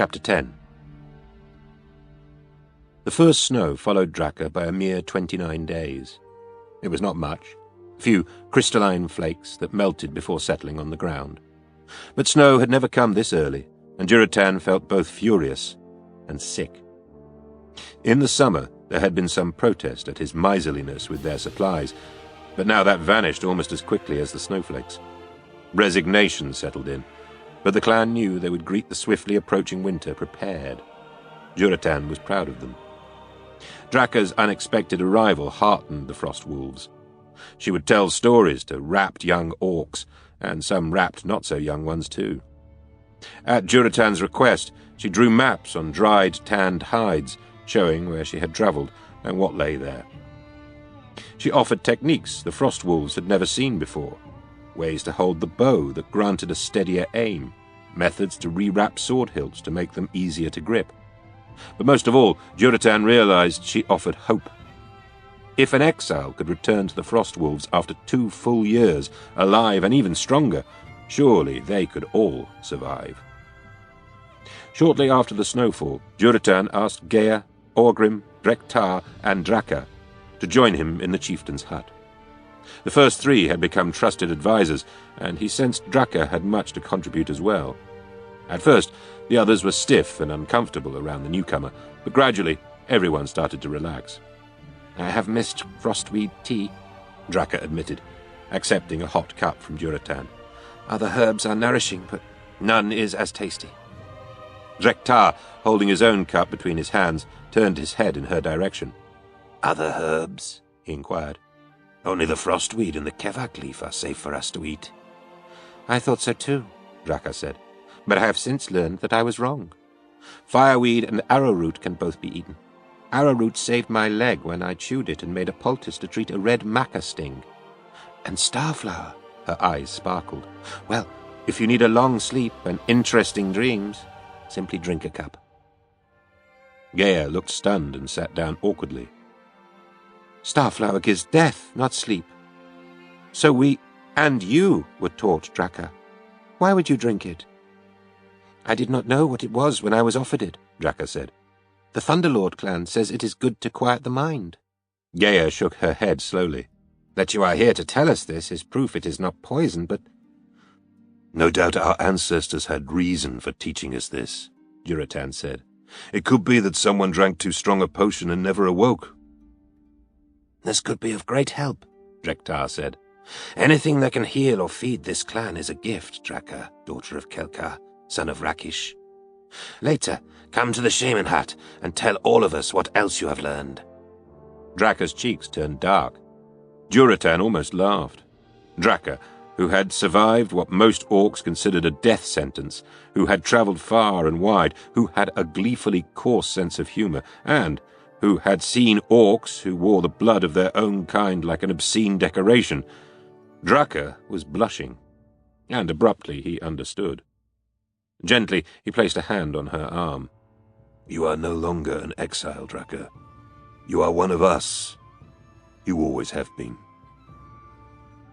Chapter 10. The first snow followed Draka by a mere 29 days. It was not much, a few crystalline flakes that melted before settling on the ground. But snow had never come this early, and Durotan felt both furious and sick. In the summer, there had been some protest at his miserliness with their supplies, but now that vanished almost as quickly as the snowflakes. Resignation settled in, but the clan knew they would greet the swiftly approaching winter prepared. Durotan was proud of them. Draka's unexpected arrival heartened the Frostwolves. She would tell stories to rapt young orcs, and some rapt not-so-young ones too. At Durotan's request, she drew maps on dried, tanned hides, showing where she had travelled and what lay there. She offered techniques the Frostwolves had never seen before, ways to hold the bow that granted a steadier aim, methods to rewrap sword hilts to make them easier to grip. But most of all, Durotan realized she offered hope. If an exile could return to the Frostwolves after 2 full years, alive and even stronger, surely they could all survive. Shortly after the snowfall, Durotan asked Gaia, Orgrim, Drek'tar, and Draka to join him in the chieftain's hut. The first 3 had become trusted advisors, and he sensed Draka had much to contribute as well. At first, the others were stiff and uncomfortable around the newcomer, but gradually everyone started to relax. "I have missed frostweed tea," Draka admitted, accepting a hot cup from Durotan. "Other herbs are nourishing, but none is as tasty." Drek'tar, holding his own cup between his hands, turned his head in her direction. "Other herbs?" he inquired. "Only the frostweed and the kevak leaf are safe for us to eat." "I thought so too," Draka said, "but I have since learned that I was wrong. Fireweed and arrowroot can both be eaten. Arrowroot saved my leg when I chewed it and made a poultice to treat a red maca sting. And starflower," her eyes sparkled. "Well, if you need a long sleep and interesting dreams, simply drink a cup." Gaia looked stunned and sat down awkwardly. "Starflower gives death, not sleep. So we, and you, were taught, Draka. Why would you drink it?" "I did not know what it was when I was offered it," Draka said. "The Thunderlord clan says it is good to quiet the mind." Gaia shook her head slowly. "That you are here to tell us this is proof it is not poison, but—" "No doubt our ancestors had reason for teaching us this," Durotan said. "It could be that someone drank too strong a potion and never awoke." "This could be of great help," Drek'tar said. "Anything that can heal or feed this clan is a gift, Draka, daughter of Kelkar, son of Rakish. Later, come to the shaman hut and tell all of us what else you have learned." Draka's cheeks turned dark. Durotan almost laughed. Draka, who had survived what most orcs considered a death sentence, who had travelled far and wide, who had a gleefully coarse sense of humour, and who had seen orcs who wore the blood of their own kind like an obscene decoration. Draka was blushing, and abruptly he understood. Gently, he placed a hand on her arm. "You are no longer an exile, Draka. You are one of us. You always have been."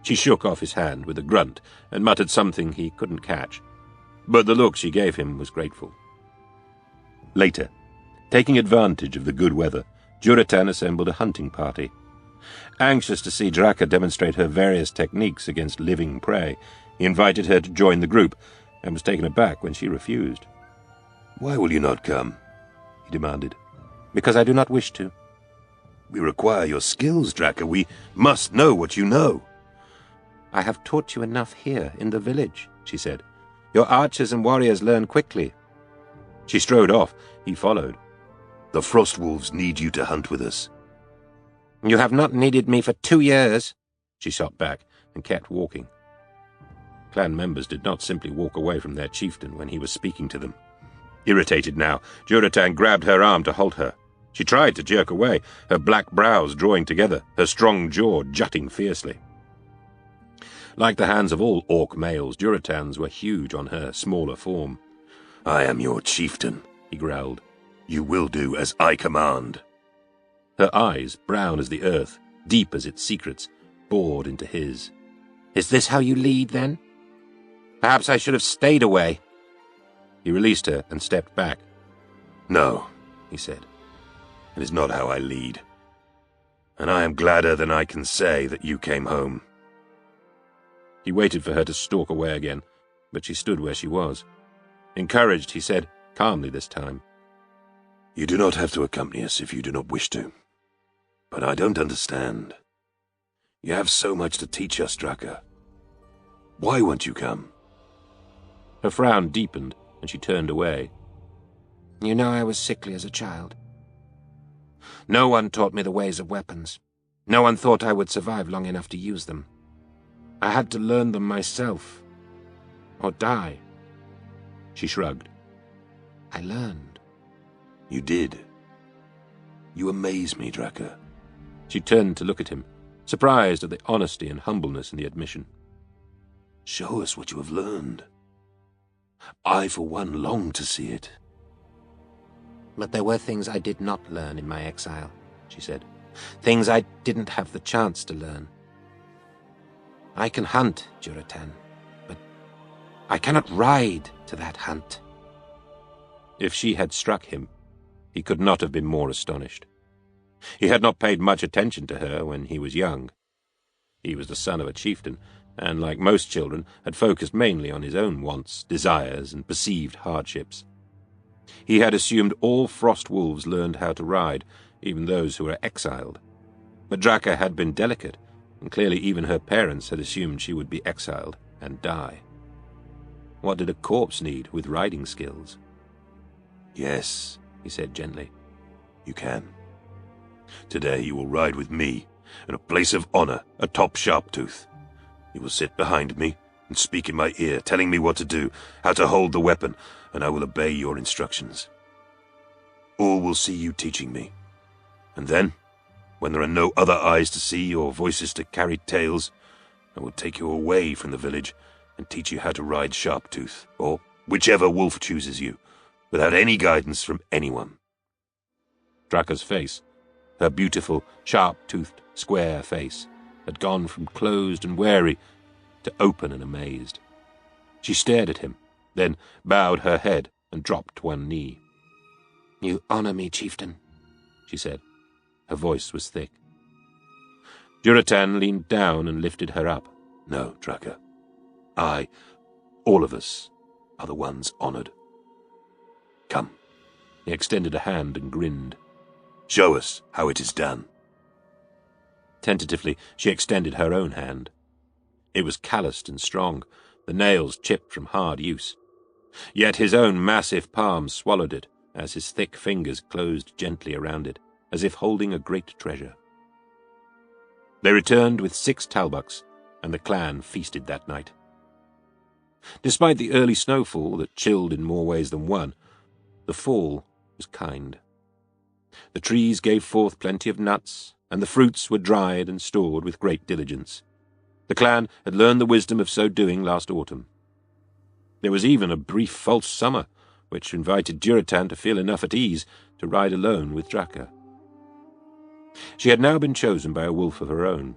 She shook off his hand with a grunt and muttered something he couldn't catch, but the look she gave him was grateful. Later, taking advantage of the good weather, Durotan assembled a hunting party. Anxious to see Draka demonstrate her various techniques against living prey, he invited her to join the group, and was taken aback when she refused. "Why will you not come?" he demanded. "Because I do not wish to." "We require your skills, Draka. We must know what you know." "I have taught you enough here in the village," she said. "Your archers and warriors learn quickly." She strode off. He followed. "The Frostwolves need you to hunt with us." "You have not needed me for 2 years," she shot back, and kept walking. Clan members did not simply walk away from their chieftain when he was speaking to them. Irritated now, Durotan grabbed her arm to hold her. She tried to jerk away, her black brows drawing together, her strong jaw jutting fiercely. Like the hands of all orc males, Durotan's were huge on her smaller form. "I am your chieftain," he growled. "You will do as I command." Her eyes, brown as the earth, deep as its secrets, bored into his. "Is this how you lead, then? Perhaps I should have stayed away." He released her and stepped back. "No," he said. "It is not how I lead. And I am gladder than I can say that you came home." He waited for her to stalk away again, but she stood where she was. Encouraged, he said, calmly this time, "You do not have to accompany us if you do not wish to. But I don't understand. You have so much to teach us, Draka. Why won't you come?" Her frown deepened, and she turned away. "You know I was sickly as a child. No one taught me the ways of weapons. No one thought I would survive long enough to use them. I had to learn them myself, or die." She shrugged. "I learned." "You did. You amaze me, Draka." She turned to look at him, surprised at the honesty and humbleness in the admission. "Show us what you have learned. I, for one, long to see it." "But there were things I did not learn in my exile," she said. "Things I didn't have the chance to learn. I can hunt, Durotan, but I cannot ride to that hunt." If she had struck him, he could not have been more astonished. He had not paid much attention to her when he was young. He was the son of a chieftain, and, like most children, had focused mainly on his own wants, desires, and perceived hardships. He had assumed all frost wolves learned how to ride, even those who were exiled. But Draka had been delicate, and clearly even her parents had assumed she would be exiled and die. What did a corpse need with riding skills? "Yes," he said gently. "You can. Today you will ride with me, in a place of honor, atop Sharptooth. You will sit behind me and speak in my ear, telling me what to do, how to hold the weapon, and I will obey your instructions. All will see you teaching me. And then, when there are no other eyes to see or voices to carry tales, I will take you away from the village and teach you how to ride Sharptooth, or whichever wolf chooses you, without any guidance from anyone." Draka's face, her beautiful, sharp-toothed, square face, had gone from closed and wary to open and amazed. She stared at him, then bowed her head and dropped one knee. "You honor me, chieftain," she said. Her voice was thick. Durotan leaned down and lifted her up. "No, Draka. I, all of us, are the ones honored. Come." He extended a hand and grinned. "Show us how it is done." Tentatively, she extended her own hand. It was calloused and strong, the nails chipped from hard use. Yet his own massive palm swallowed it as his thick fingers closed gently around it, as if holding a great treasure. They returned with 6 talbuks, and the clan feasted that night. Despite the early snowfall that chilled in more ways than one, the fall was kind. The trees gave forth plenty of nuts, and the fruits were dried and stored with great diligence. The clan had learned the wisdom of so doing last autumn. There was even a brief false summer, which invited Durotan to feel enough at ease to ride alone with Draka. She had now been chosen by a wolf of her own.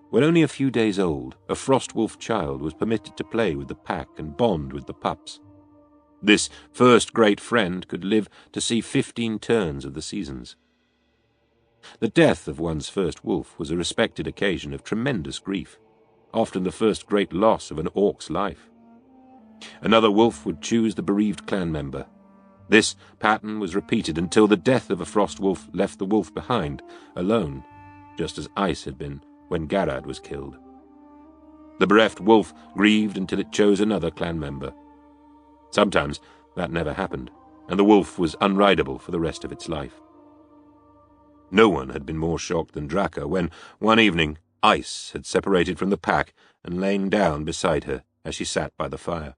When only a few days old, a Frostwolf child was permitted to play with the pack and bond with the pups. This first great friend could live to see 15 turns of the seasons. The death of one's first wolf was a respected occasion of tremendous grief, often the first great loss of an orc's life. Another wolf would choose the bereaved clan member. This pattern was repeated until the death of a frost wolf left the wolf behind, alone, just as Ice had been when Garad was killed. The bereft wolf grieved until it chose another clan member. Sometimes that never happened, and the wolf was unrideable for the rest of its life. No one had been more shocked than Draka when, one evening, Ice had separated from the pack and lain down beside her as she sat by the fire.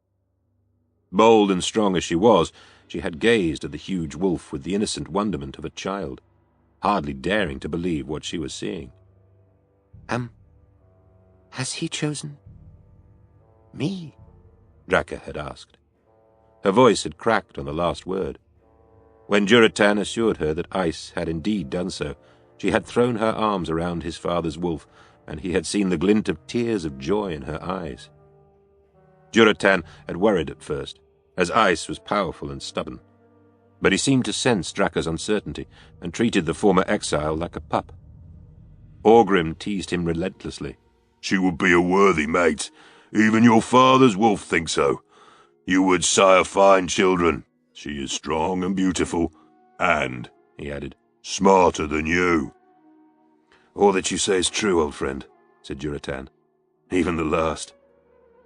Bold and strong as she was, she had gazed at the huge wolf with the innocent wonderment of a child, hardly daring to believe what she was seeing. Has he chosen me?" Draka had asked. Her voice had cracked on the last word. When Durotan assured her that Ice had indeed done so, she had thrown her arms around his father's wolf, and he had seen the glint of tears of joy in her eyes. Durotan had worried at first, as ice was powerful and stubborn. But he seemed to sense Draca's uncertainty and treated the former exile like a pup. Orgrim teased him relentlessly. She would be a worthy mate. Even your father's wolf thinks so. You would sire fine children. She is strong and beautiful, and, he added, smarter than you. All that you say is true, old friend, said Durotan. Even the last.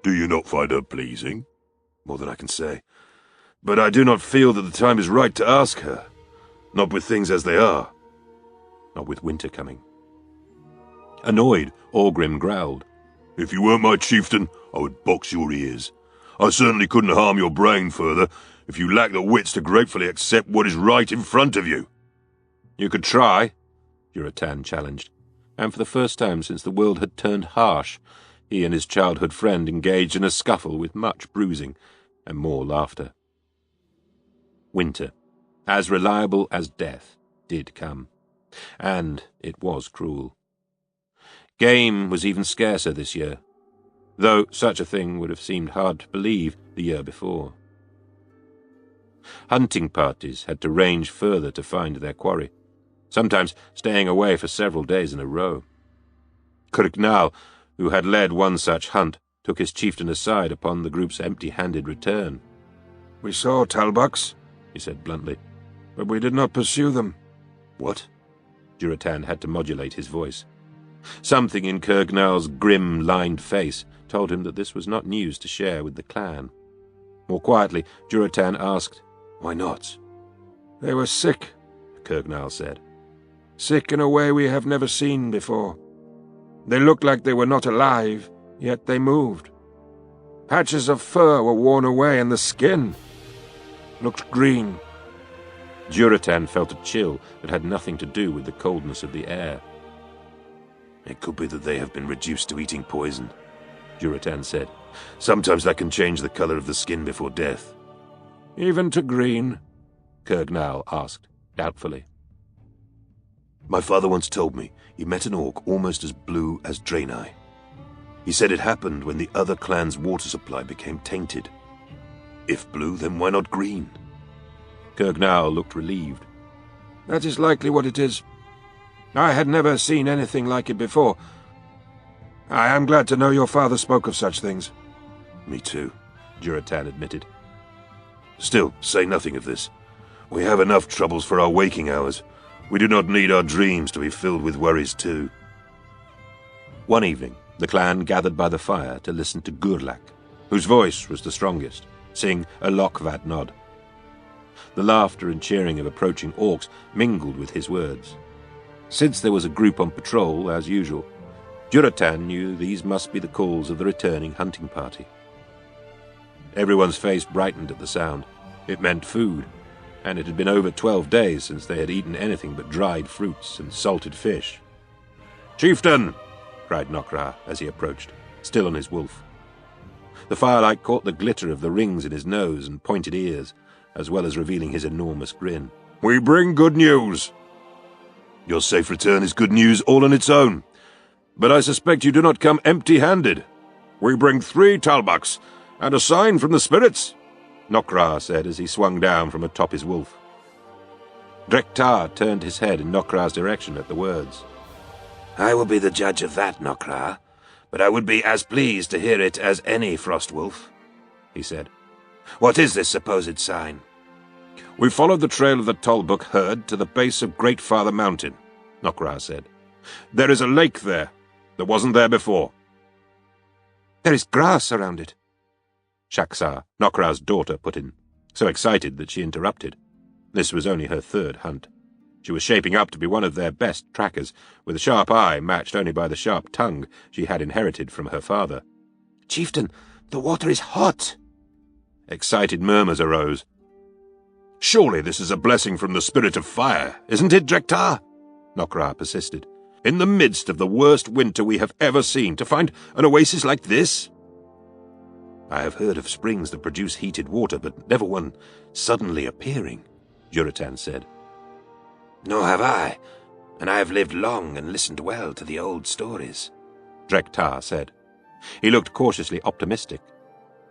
Do you not find her pleasing? More than I can say. But I do not feel that the time is right to ask her. Not with things as they are. Not with winter coming. Annoyed, Orgrim growled. If you weren't my chieftain, I would box your ears. I certainly couldn't harm your brain further if you lack the wits to gratefully accept what is right in front of you. You could try, Durotan challenged, and for the first time since the world had turned harsh, he and his childhood friend engaged in a scuffle with much bruising and more laughter. Winter, as reliable as death, did come, and it was cruel. Game was even scarcer this year, though such a thing would have seemed hard to believe the year before. Hunting parties had to range further to find their quarry, sometimes staying away for several days in a row. Kirknal, who had led one such hunt, took his chieftain aside upon the group's empty-handed return. "We saw Talbuks," he said bluntly, "but we did not pursue them." "What?" Durotan had to modulate his voice. Something in Kirknal's grim, lined face told him that this was not news to share with the clan. More quietly, Durotan asked, "Why not?" "They were sick," Kirknal said. "Sick in a way we have never seen before. They looked like they were not alive, yet they moved. Patches of fur were worn away, and the skin looked green." Durotan felt a chill that had nothing to do with the coldness of the air. "It could be that they have been reduced to eating poison," Durotan said. "Sometimes that can change the color of the skin before death." "Even to green?" Kirknal asked, doubtfully. "My father once told me he met an orc almost as blue as Draenor. He said it happened when the other clan's water supply became tainted. If blue, then why not green?" Kirknal looked relieved. "That is likely what it is. I had never seen anything like it before. I am glad to know your father spoke of such things." "Me too," Durotan admitted. "Still, say nothing of this. We have enough troubles for our waking hours. We do not need our dreams to be filled with worries too." One evening, the clan gathered by the fire to listen to Gurlak, whose voice was the strongest, sing a Lokvad nod. The laughter and cheering of approaching orcs mingled with his words. Since there was a group on patrol, as usual, Durotan knew these must be the calls of the returning hunting party. Everyone's face brightened at the sound. It meant food, and it had been over 12 days since they had eaten anything but dried fruits and salted fish. "Chieftain!" cried Nokra as he approached, still on his wolf. The firelight caught the glitter of the rings in his nose and pointed ears, as well as revealing his enormous grin. "We bring good news." "Your safe return is good news all on its own. But I suspect you do not come empty-handed." "We bring 3 Talbuks and a sign from the spirits," Nokra said as he swung down from atop his wolf. Drektar turned his head in Nokra's direction at the words. "I will be the judge of that, Nokra, but I would be as pleased to hear it as any Frostwolf," he said. "What is this supposed sign?" "We followed the trail of the Talbuk herd to the base of Great Father Mountain," Nokra said. "There is a lake there that wasn't there before." "There is grass around it," Shaksar, Nokra's daughter, put in, so excited that she interrupted. This was only her 3rd hunt. She was shaping up to be one of their best trackers, with a sharp eye matched only by the sharp tongue she had inherited from her father. "Chieftain, the water is hot." Excited murmurs arose. "Surely this is a blessing from the spirit of fire, isn't it, Drektar?" Nokra persisted. "In the midst of the worst winter we have ever seen, to find an oasis like this?" "I have heard of springs that produce heated water, but never one suddenly appearing," Durotan said. "Nor have I, and I have lived long and listened well to the old stories," Drektar said. He looked cautiously optimistic.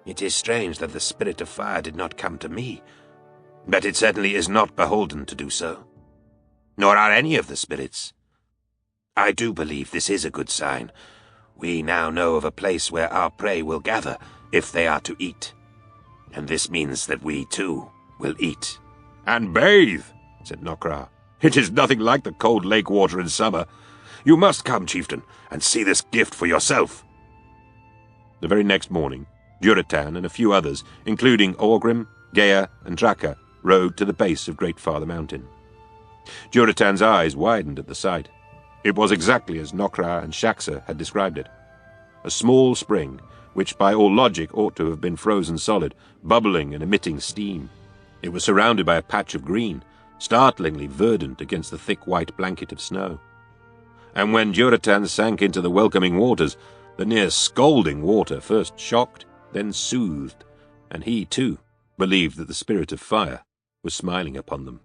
It is strange that the spirit of fire did not come to me, but it certainly is not beholden to do so. Nor are any of the spirits. I do believe this is a good sign. We now know of a place where our prey will gather if they are to eat. And this means that we, too, will eat. "And bathe," said Nokra. "It is nothing like the cold lake water in summer. You must come, chieftain, and see this gift for yourself." The very next morning, Durotan and a few others, including Orgrim, Gea, and Draka, rode to the base of Great Father Mountain. Durotan's eyes widened at the sight. It was exactly as Nokra and Shaxer had described it. A small spring, which by all logic ought to have been frozen solid, bubbling and emitting steam. It was surrounded by a patch of green, startlingly verdant against the thick white blanket of snow. And when Durotan sank into the welcoming waters, the near scalding water first shocked, then soothed, and he, too, believed that the spirit of fire was smiling upon them.